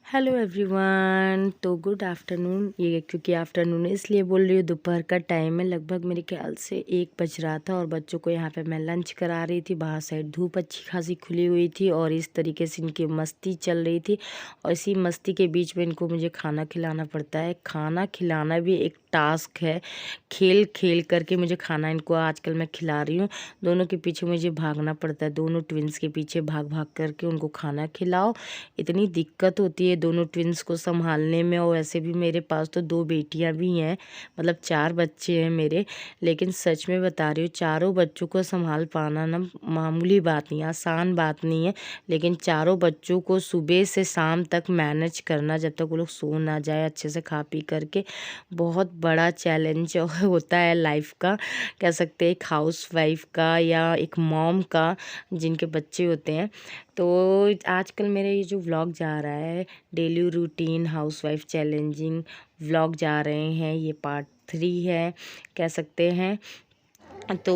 Hello everyone. तो good afternoon. ये क्योंकि आफ्टरनून इसलिए बोल रही हूँ, दोपहर का टाइम है, लगभग मेरे ख्याल से 1 बज रहा था और बच्चों को यहाँ पे मैं लंच करा रही थी। बाहर साइड धूप अच्छी खासी खुली हुई थी और इस तरीके से इनकी मस्ती चल रही थी और इसी मस्ती के बीच में इनको मुझे खाना खिलाना पड़ता है। खाना खिलाना भी एक टास्क है। खेल खेल करके मुझे खाना इनको आजकल मैं खिला रही हूँ। दोनों के पीछे मुझे भागना पड़ता है, दोनों ट्विंस के पीछे भाग भाग करके उनको खाना खिलाओ। इतनी दिक्कत होती है दोनों ट्विंस को संभालने में। और वैसे भी मेरे पास तो 2 बेटियां भी हैं, मतलब 4 बच्चे हैं मेरे। लेकिन सच में बता रही हूँ, चारों बच्चों को संभाल पाना ना मामूली बात नहीं, आसान बात नहीं है। लेकिन चारों बच्चों को सुबह से शाम तक मैनेज करना, जब तक वो लोग सो ना जाए अच्छे से खा पी करके, बहुत बड़ा चैलेंज होता है लाइफ का। कह सकते हैं एक हाउस वाइफ का या एक मॉम का जिनके बच्चे होते हैं। तो आजकल मेरे ये जो व्लॉग जा रहा है, daily routine housewife challenging vlog जा रहे हैं, ये पार्ट 3 है कह सकते हैं। तो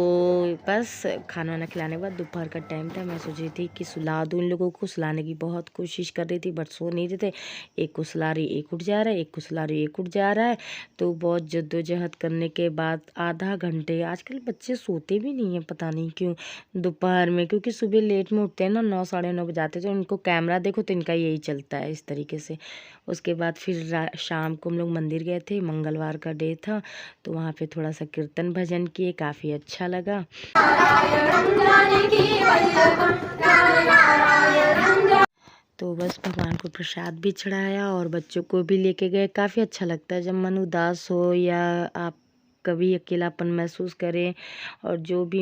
बस खाना वाना खिलाने के बाद दोपहर का टाइम था, मैं सोच रही थी कि सुला दूँ इन लोगों को। सुलाने की बहुत कोशिश कर रही थी बट सो नहीं रहे थे। एक को सुला रही एक उठ जा रहा है, एक को सुला रही एक उठ जा रहा है। तो बहुत जद्दोजहद करने के बाद आधा घंटे, आजकल बच्चे सोते भी नहीं हैं पता नहीं क्यों दोपहर में, क्योंकि सुबह लेट में उठते हैं ना, 9 साढ़े 9 बजाते। तो उनको कैमरा देखो तो इनका यही चलता है इस तरीके से। उसके बाद फिर शाम को हम लोग मंदिर गए थे, मंगलवार का डे था, तो वहाँ पे थोड़ा सा कीर्तन भजन किए, काफ़ी अच्छा लगा। तो बस भगवान को प्रसाद भी चढ़ाया और बच्चों को भी लेके गए। काफ़ी अच्छा लगता है जब मन उदास हो या आप कभी अकेलापन महसूस करें और जो भी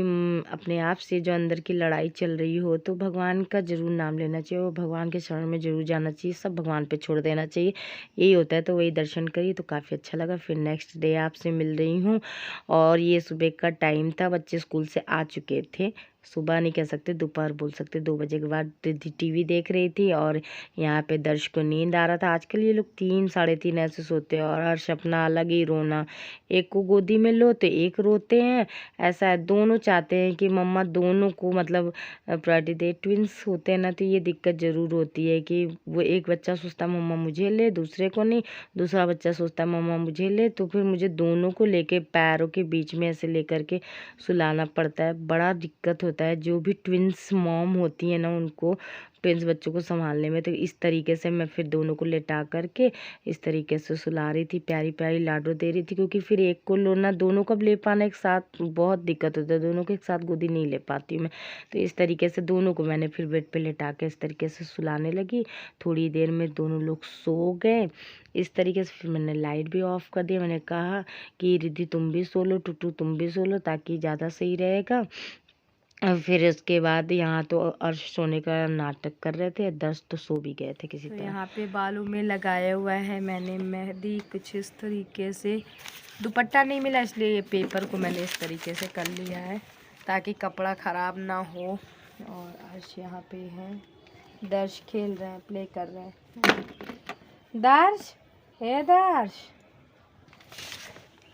अपने आप से जो अंदर की लड़ाई चल रही हो, तो भगवान का ज़रूर नाम लेना चाहिए और भगवान के शरण में ज़रूर जाना चाहिए, सब भगवान पे छोड़ देना चाहिए। यही होता है। तो वही दर्शन करिए तो काफ़ी अच्छा लगा। फिर नेक्स्ट डे आपसे मिल रही हूँ और ये सुबह का टाइम था, बच्चे स्कूल से आ चुके थे। सुबह नहीं कह सकते, दोपहर बोल सकते। 2 बजे के बाद टीवी देख रही थी और यहाँ पे दर्श को नींद आ रहा था। आजकल ये लोग 3 साढ़े 3 ऐसे सोते हैं और हर्ष अपना अलग ही रोना, एक को गोदी में लो तो एक रोते हैं। ऐसा है, दोनों चाहते हैं कि मम्मा दोनों को मतलब प्रायोरिटी दे। ट्विंस होते हैं ना तो ये दिक्कत ज़रूर होती है कि वो एक बच्चा सोचता है मम्मा मुझे ले, दूसरे को नहीं, दूसरा बच्चा सोचता है मम्मा मुझे ले। तो फिर मुझे दोनों को लेके पैरों के बीच में ऐसे लेकर के सुलाना पड़ता है। बड़ा दिक्कत होता है जो भी ट्विंस मॉम होती है ना, उनको ट्विंस बच्चों को संभालने में। तो इस तरीके से मैं फिर दोनों को लेटा करके इस तरीके से सुला रही थी, प्यारी प्यारी लाडो दे रही थी, क्योंकि फिर एक को लो ना, दोनों को अब ले पाना एक साथ बहुत दिक्कत होता है, दोनों को एक साथ गोदी नहीं ले पाती मैं। तो इस तरीके से दोनों को मैंने फिर बेड पे लेटा के इस तरीके से सुलाने लगी। थोड़ी देर में दोनों लोग सो गए। इस तरीके से फिर मैंने लाइट भी ऑफ कर दिया। मैंने कहा कि रिद्धि तुम भी सो लो, टुटू तुम भी सो लो, ताकि ज़्यादा सही रहेगा। फिर उसके बाद यहाँ तो अर्श सोने का नाटक कर रहे थे, 10 तो सो भी गए थे किसी तरह। यहाँ पे बालों में लगाया हुआ है मैंने मेहंदी, कुछ इस तरीके से। दुपट्टा नहीं मिला इसलिए ये पेपर को मैंने इस तरीके से कर लिया है ताकि कपड़ा ख़राब ना हो। और अर्श यहाँ पे है, दर्श खेल रहे हैं, प्ले कर रहे हैं। दर्श, हे दर्श,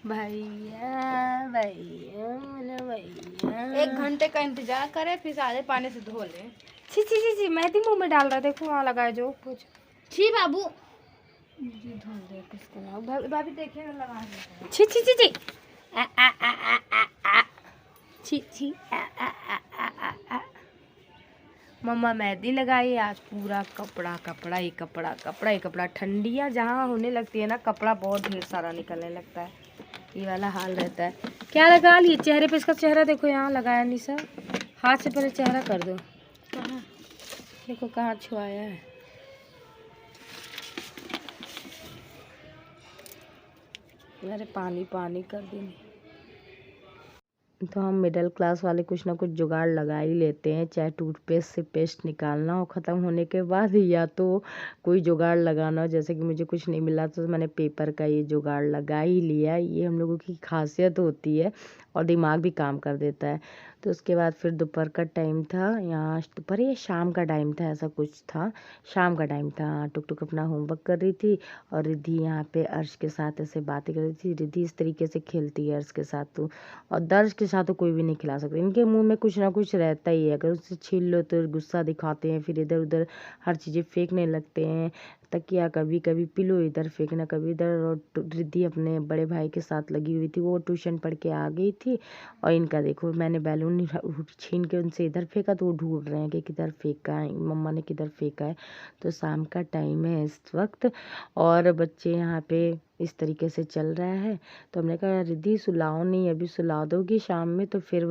भैया भैया भैया। 1 घंटे का इंतजार करें फिर सारे पानी से धो लें। छी छी छी छी, मेहंदी मुंह में डाल रहा, देखो वहाँ लगाए जो कुछ। छी बाबू, धो दे किसको, भाभी देखिए ना लगा दे। छी छी छी छी, आ आ आ आ आ आ, छी छी आ आ आ आ आ आ। मम्मा मेहंदी लगाई आज, पूरा कपड़ा कपड़ा ही कपड़ा, कपड़ा ही कपड़ा। ठंडियाँ जहाँ होने लगती है ना, कपड़ा बहुत ढेर सारा निकलने लगता है, ये वाला हाल रहता है। क्या लगा लिए चेहरे पे? इसका चेहरा देखो, यहाँ लगाया निशा, हाथ से पहले चेहरा कर दो। कहाँ देखो, कहाँ छुआया है। अरे पानी पानी कर देंगे। तो हम मिडिल क्लास वाले कुछ ना कुछ जुगाड़ लगा ही लेते हैं, चाहे टूथपेस्ट से पेस्ट निकालना हो ख़त्म होने के बाद, या तो कोई जुगाड़ लगाना हो। जैसे कि मुझे कुछ नहीं मिला तो मैंने पेपर का ये जुगाड़ लगा ही लिया। ये हम लोगों की खासियत होती है और दिमाग भी काम कर देता है। तो उसके बाद फिर दोपहर का टाइम था, यहाँ दोपहर या शाम का टाइम था, ऐसा कुछ था, शाम का टाइम था। टुक टुक अपना होमवर्क कर रही थी और रिद्धि यहाँ पे अर्श के साथ ऐसे बातें कर रही थी। रिद्धि इस तरीके से खेलती है अर्श के साथ, तो और दर्श के साथ तो कोई भी नहीं खिला सकता। इनके मुंह में कुछ ना कुछ रहता ही है, अगर उससे छीन लो तो गुस्सा दिखाते हैं, फिर इधर उधर हर चीज़ें फेंकने लगते हैं। तकिया कभी कभी पिलो इधर फेंकना कभी इधर। और रिद्धि अपने बड़े भाई के साथ लगी हुई थी, वो ट्यूशन पढ़ के आ गई थी। और इनका देखो, मैंने बैलून छीन के उनसे इधर फेंका तो वो ढूंढ रहे हैं कि किधर फेंका है, मम्मा ने किधर फेंका है। तो शाम का टाइम है इस वक्त और बच्चे यहाँ पे इस तरीके से चल रहा है। तो हमने कहा रिद्धि सुलाओ नहीं, अभी सुला दोगी शाम में तो फिर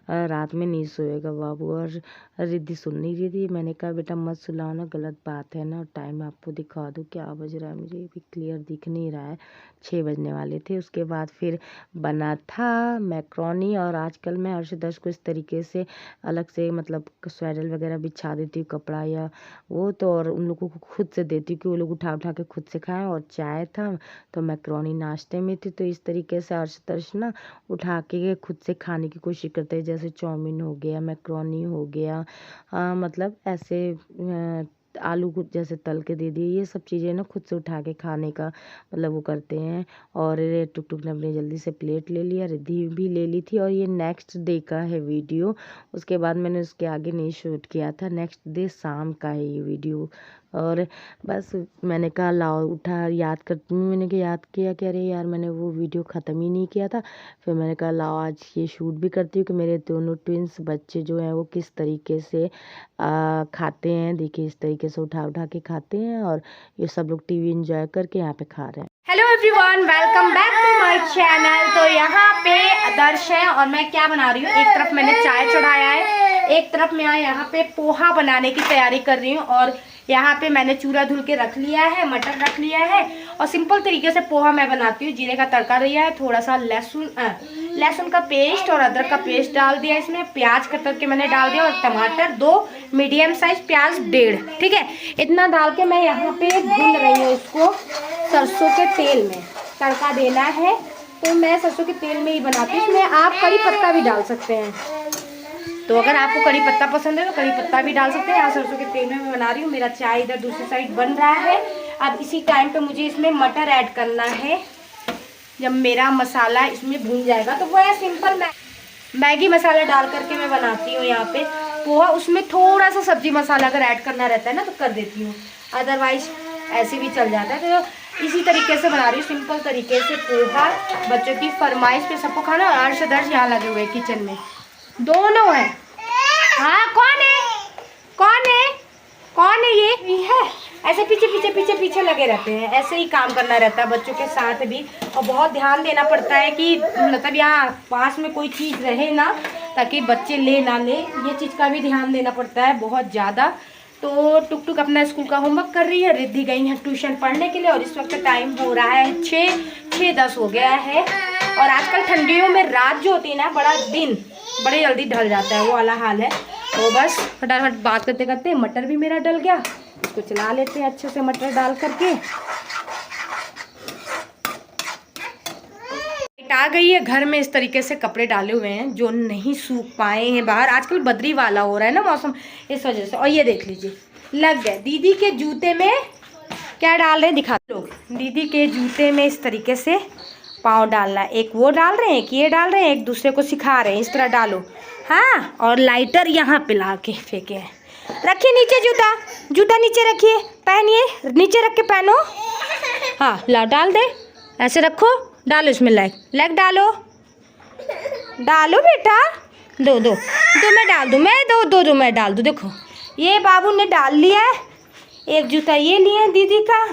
रात में नहीं सोएगा बाबू। और रिद्धि सुन नहीं रही थी। मैंने कहा बेटा मत सुलाओ ना, गलत बात है ना। टाइम आपको दिखा दूँ क्या बज रहा है, मुझे भी क्लियर दिख नहीं रहा है, 6 बजने वाले थे। उसके बाद फिर बना था मैक्रोनी। और आजकल मैं हर्षदर्श को इस तरीके से अलग से मतलब स्वेडल वगैरह बिछा देती हूँ कपड़ा या वो तो, और उन लोगों को खुद से देती हूँ कि वो लोग उठा उठा के खुद से खाएं। और चाय था तो मैक्रोनी नाश्ते में थी। तो इस तरीके से हर्षदर्श ना उठा के खुद से खाने की कोशिश करते हैं, जैसे चाउमीन हो गया, मैक्रोनी हो गया, मतलब ऐसे आलू को जैसे तल के दे दिए, ये सब चीज़ें ना खुद से उठा के खाने का मतलब वो करते हैं। और ये टुक टुक ने अपनी जल्दी से प्लेट ले लिया, रिद्धि भी ले ली थी। और ये नेक्स्ट डे का है वीडियो, उसके बाद मैंने उसके आगे नहीं शूट किया था। नेक्स्ट डे शाम का है ये वीडियो। और बस मैंने कहा लाओ उठा याद करती हूँ, मैंने याद किया कि अरे यार मैंने वो वीडियो ख़त्म ही नहीं किया था। फिर मैंने कहा लाओ आज ये शूट भी करती हूँ कि मेरे दोनों ट्विंस बच्चे जो हैं वो किस तरीके से खाते हैं। देखिए इस तरीके से उठा उठा के खाते हैं और ये सब लोग टीवी एंजॉय करके यहाँ पे खा रहे हैं। Hello everyone, welcome back to my channel. तो यहाँ पे आदर्श है और मैं क्या बना रही हूँ, एक तरफ मैंने चाय चढ़ाया है, एक तरफ मैं यहाँ पे पोहा बनाने की तैयारी कर रही हूँ। और यहाँ पे मैंने चूरा धुल के रख लिया है, मटर रख लिया है। और सिंपल तरीके से पोहा मैं बनाती हूँ। जीरे का तड़का दिया है, थोड़ा सा लहसुन का पेस्ट और अदरक का पेस्ट डाल दिया, इसमें प्याज कतर के मैंने डाल दिया और टमाटर 2 मीडियम साइज, प्याज 1.5, ठीक है। इतना डाल के मैं यहाँ पे भून रही हूँ इसको सरसों के तेल में। तड़का देना है तो मैं सरसों के तेल में ही बनाती हूँ। इसमें आप कड़ी पत्ता भी डाल सकते हैं, तो अगर आपको कड़ी पत्ता पसंद है तो कड़ी पत्ता भी डाल सकते हैं। यहाँ सरसों के तेल में मैं बना रही हूँ। मेरा चाय इधर दूसरी साइड बन रहा है। अब इसी टाइम पे मुझे इसमें मटर ऐड करना है। जब मेरा मसाला इसमें भून जाएगा तो वो है सिंपल मैगी मसाला डाल करके मैं बनाती हूँ यहाँ पे पोहा। उसमें थोड़ा सा सब्जी मसाला अगर ऐड करना रहता है ना तो कर देती हूँ, अदरवाइज ऐसे भी चल जाता है। तो इसी तरीके से बना रही हूँ सिंपल तरीके से पोहा। बच्चों की फरमाइश पे सबको खाना। और आदर्श यहाँ लगे हुए किचन में दोनों है। हाँ कौन है, कौन है, कौन है ये है। ऐसे पीछे पीछे पीछे पीछे लगे रहते हैं, ऐसे ही काम करना रहता है बच्चों के साथ भी। और बहुत ध्यान देना पड़ता है कि मतलब यहाँ पास में कोई चीज़ रहे ना, ताकि बच्चे ले ना ले, ये चीज़ का भी ध्यान देना पड़ता है बहुत ज़्यादा। तो टुक टुक अपना स्कूल का होमवर्क कर रही है, रिद्धि गई है ट्यूशन पढ़ने के लिए। और इस वक्त टाइम हो रहा है 6:10 हो गया है। और आजकल ठंडियों में रात जो होती है ना, दिन बड़े जल्दी ढल जाता है, वो वाला हाल है। तो बस फटाफट बात करते करते मटर भी मेरा डल गया, इसको चला लेते हैं अच्छे से मटर डाल करके। आ गई है घर में, इस तरीके से कपड़े डाले हुए हैं जो नहीं सूख पाए हैं बाहर। आजकल बदरी वाला हो रहा है ना मौसम, इस वजह से। और ये देख लीजिए लग गए। दीदी के जूते में क्या डाल रहे हैं दिखा लोग। दीदी के जूते में इस तरीके से पाँव डालना है। एक वो डाल रहे हैं, एक ये डाल रहे हैं, एक दूसरे को सिखा रहे हैं इस तरह डालो। हाँ, और लाइटर यहाँ पे ला के फेंके हैं। रखिए नीचे जूता, जूता नीचे रखिए, पहनिए, नीचे रख के पहनो। हाँ ला डाल दे, ऐसे रखो, डालो इसमें लेग डालो, डालो बेटा, दो मैं डाल दूँ, मैं दो मैं डाल दूँ। देखो ये बाबू ने डाल लिया है। एक जूता ये लिए दीदी का,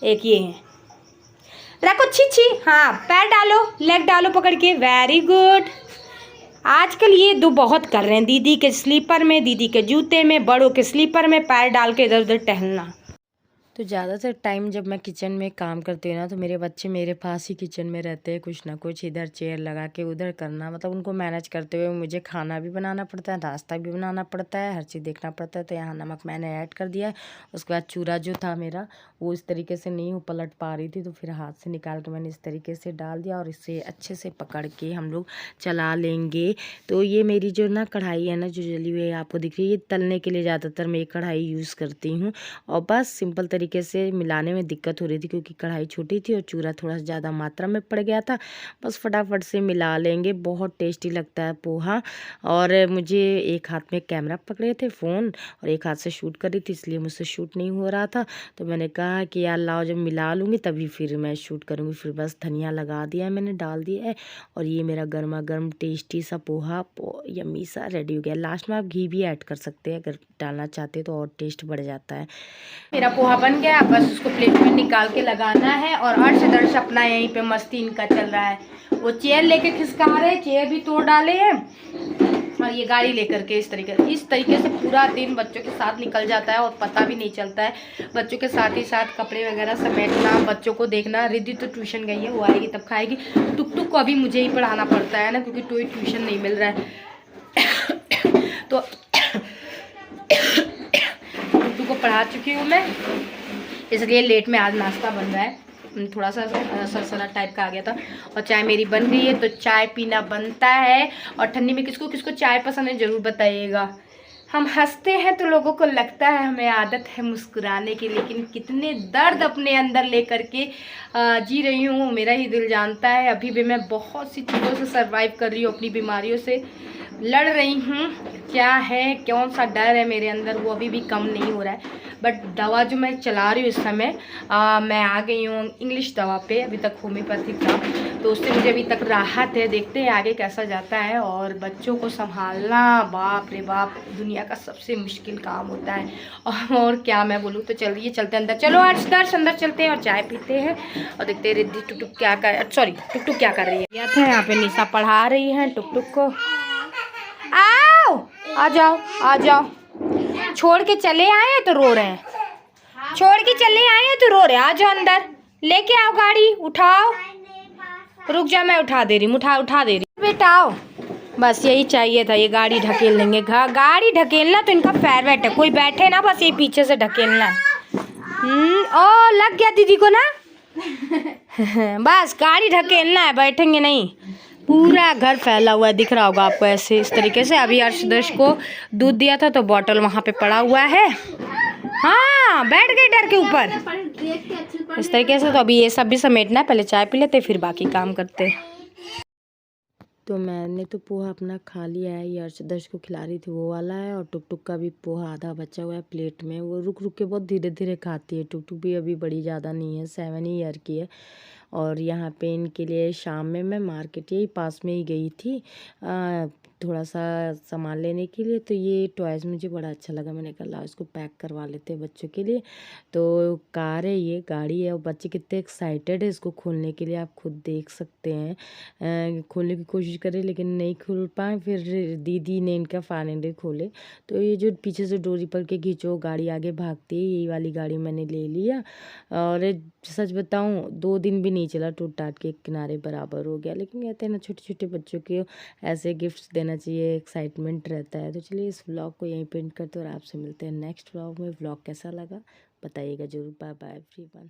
एक ये है। रखो छी। हाँ पैर डालो, लेग डालो पकड़ के, वेरी गुड। आजकल ये दो बहुत कर रहे हैं, दीदी के स्लीपर में, दीदी के जूते में, बड़ों के स्लीपर में पैर डाल के इधर उधर टहलना। तो ज़्यादातर टाइम जब मैं किचन में काम करती हूँ ना, तो मेरे बच्चे मेरे पास ही किचन में रहते हैं। कुछ ना कुछ इधर चेयर लगा के उधर करना, मतलब उनको मैनेज करते हुए मुझे खाना भी बनाना पड़ता है, नाश्ता भी बनाना पड़ता है, हर चीज़ देखना पड़ता है। तो यहाँ नमक मैंने ऐड कर दिया है। उसके बाद चूरा जो था मेरा वो इस तरीके से नहीं पलट पा रही थी, तो फिर हाथ से निकाल के मैंने इस तरीके से डाल दिया। और इसे अच्छे से पकड़ के हम लोग चला लेंगे। तो ये मेरी जो ना कढ़ाई है ना, जो जली हुई है आपको दिख रही है, ये तलने के लिए ज़्यादातर मैं ये कढ़ाई यूज़ करती हूँ। और बस सिंपल तरीके से मिलाने में दिक्कत हो रही थी क्योंकि कढ़ाई छोटी थी और चूरा थोड़ा सा ज़्यादा मात्रा में पड़ गया था। बस फटाफट से मिला लेंगे, बहुत टेस्टी लगता है पोहा। और मुझे एक हाथ में कैमरा पकड़े थे फ़ोन और एक हाथ से शूट कर रही थी, इसलिए मुझसे शूट नहीं हो रहा था। तो मैंने कहा कि यार लाओ जब मिला लूँगी तभी फिर मैं शूट करूँगी। फिर बस धनिया लगा दिया है मैंने, डाल दिया है और ये मेरा गर्मा गर्म टेस्टी सा पोहा यम्मी सा रेडी हो गया। लास्ट में आप घी भी ऐड कर सकते हैं अगर डालना चाहते हैं तो और टेस्ट बढ़ जाता है। मेरा पोहा बन गया, बस उसको प्लेट में निकाल के लगाना है। और अर्श दर्श अपना यहीं पे मस्ती इनका चल रहा है, वो चेयर लेके खिसका रहे, चेयर भी तोड़ डाले हैं और ये गाड़ी लेकर के इस तरीके से पूरा दिन बच्चों के साथ निकल जाता है और पता भी नहीं चलता है। बच्चों के साथ ही साथ कपड़े वगैरह समेटना, बच्चों को देखना। रिद्धि तो ट्यूशन गई है, वो आएगी तब खाएगी। टुक को अभी मुझे ही पढ़ाना पड़ता है ना, क्योंकि कोई ट्यूशन नहीं मिल रहा है। तो टुक को पढ़ा चुकी हूँ मैं, इसलिए लेट में आज नाश्ता बन रहा है। थोड़ा सा सरसरा टाइप का आ गया था। और चाय मेरी बन गई है, तो चाय पीना बनता है। और ठंडी में किसको किसको चाय पसंद है ज़रूर बताइएगा। हम हंसते हैं तो लोगों को लगता है हमें आदत है मुस्कुराने की, लेकिन कितने दर्द अपने अंदर लेकर के जी रही हूँ मेरा ही दिल जानता है। अभी भी मैं बहुत सी चीज़ों से सर्वाइव कर रही हूँ, अपनी बीमारियों से लड़ रही हूँ। क्या है, कौन सा डर है मेरे अंदर, वो अभी भी कम नहीं हो रहा है। बट दवा जो मैं चला रही हूँ इस समय, मैं आ गई हूँ इंग्लिश दवा पे। अभी तक होम्योपैथिक था, तो उससे मुझे अभी तक राहत है। देखते हैं आगे कैसा जाता है। और बच्चों को संभालना, बाप रे बाप, दुनिया का सबसे मुश्किल काम होता है। और क्या मैं बोलूँ, तो चलिए चलते अंदर। चलो आज दर्श अंदर चलते हैं और चाय पीते हैं और देखते हैं रिद्धि टुक क्या कर टुक क्या कर रही है। यह था यहाँ पे निशा पढ़ा रही है टुक को। आओ, आ जाओ आ जाओ। छोड़ के चले आए हैं तो रो रहे हैं, छोड़ के चले आए हैं तो रो रहे हैं। आ जाओ अंदर, लेके आओ गाड़ी, उठाओ। रुक जा, मैं उठा दे रही हूँ, उठा दे रही हूँ। बेटा आओ, बस यही चाहिए था, ये गाड़ी ढकेल लेंगे। गाड़ी ढकेलना तो इनका फेवरेट है, कोई बैठे ना बस ये पीछे से ढकेलना। ओ लग गया दीदी को ना। बस गाड़ी ढकेलना है, बैठेंगे नहीं। पूरा घर फैला हुआ है, दिख रहा होगा आपको ऐसे इस तरीके से। अभी अर्शदर्श को दूध दिया था तो बॉटल वहाँ पे पड़ा हुआ है। हाँ बैठ गए डर के ऊपर इस तरीके से। तो अभी ये सब भी समेटना है, पहले चाय पी लेते फिर बाकी काम करते। तो मैंने तो पोहा अपना खा लिया है, ये अर्शदर्श को खिला रही थी वो वाला है। और टुक का भी पोहा आधा बचा हुआ है प्लेट में, वो रुक रुक के बहुत धीरे धीरे खाती है। टुक भी अभी बड़ी ज़्यादा नहीं है, 7 ईयर की है। और यहाँ पे इनके लिए शाम में मैं मार्केट यही पास में ही गई थी थोड़ा सा सामान लेने के लिए। तो ये टॉयज़ मुझे बड़ा अच्छा लगा, मैंने कहा लाओ इसको पैक करवा लेते हैं बच्चों के लिए। तो कार है, ये गाड़ी है और बच्चे कितने एक्साइटेड है इसको खोलने के लिए, आप खुद देख सकते हैं। खोलने की कोशिश करे लेकिन नहीं खुल पाए, फिर दीदी ने इनका फाइनली खोले। तो ये जो पीछे से डोरी पकड़ के खींचो गाड़ी आगे भागती है, यही वाली गाड़ी मैंने ले लिया। और सच बताऊँ 2 दिन भी नहीं चला, टूट टाट के किनारे बराबर हो गया। लेकिन कहते हैं ना छोटे छोटे बच्चों के ऐसे गिफ्ट्स देना चाहिए, एक्साइटमेंट रहता है। तो चलिए इस व्लॉग को यहीं पे एंड करते हैं और आपसे मिलते हैं नेक्स्ट व्लॉग में। व्लॉग कैसा लगा बताइएगा ज़रूर। Bye bye everyone.